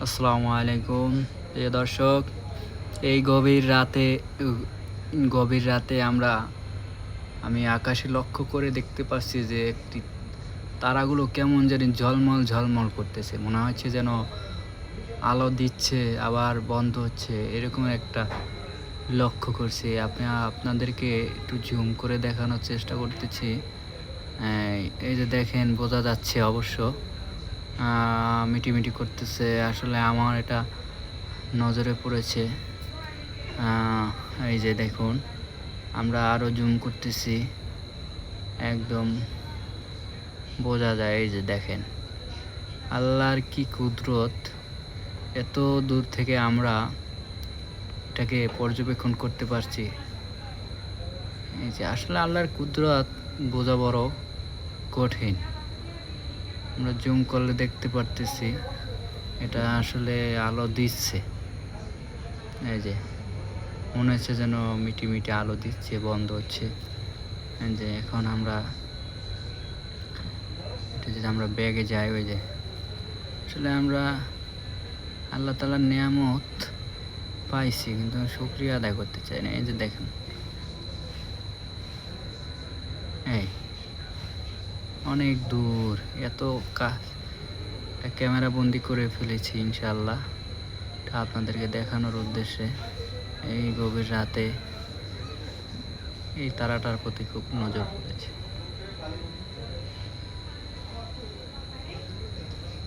আসসালামু আলাইকুম প্রিয় দর্শক। এই গভীর রাতে আমি আকাশে লক্ষ্য করে দেখতে পাচ্ছি যে একটি তারাগুলো কেমন জানি ঝলমল ঝলমল করতেছে, মনে হচ্ছে যেন আলো দিচ্ছে আবার বন্ধ হচ্ছে, এরকম একটা লক্ষ্য করছি। আপনাদেরকে একটু জুম করে দেখানোর চেষ্টা করতেছি। এই যে দেখেন, বোঝা যাচ্ছে অবশ্য মিটিমিটি করতেছে। আসলে আমার এটা নজরে পড়েছে। এই যে দেখুন, আমরা আরও জুম করতেছি, একদম বোঝা যায়। এই যে দেখেন, আল্লাহর কি কুদরত! এত দূর থেকে আমরা এটাকে পর্যবেক্ষণ করতে পারছি। এই যে আসলে আল্লাহর কুদরত বোঝা বড় কঠিন। আমরা জুম করলে দেখতে পারতেছি এটা আসলে আলো দিচ্ছে। এই যে মনে হচ্ছে যেন মিটি আলো দিচ্ছে, বন্ধ হচ্ছে। এই যে এখন এটা যদি আমরা ব্যাগে যাই, ওই যে আসলে আমরা আল্লাহ তাআলার নেয়ামত পাইছি, কিন্তু শুকরিয়া আদায় করতে চাই না। এই যে দেখেন, এই অনেক দূর, এত কাজ ক্যামেরা বন্দি করে ফেলেছি ইনশাআল্লাহ, এটা আপনাদেরকে দেখানোর উদ্দেশ্যে। এই গভীর রাতে এই তারাটার প্রতি খুব নজর পড়েছে।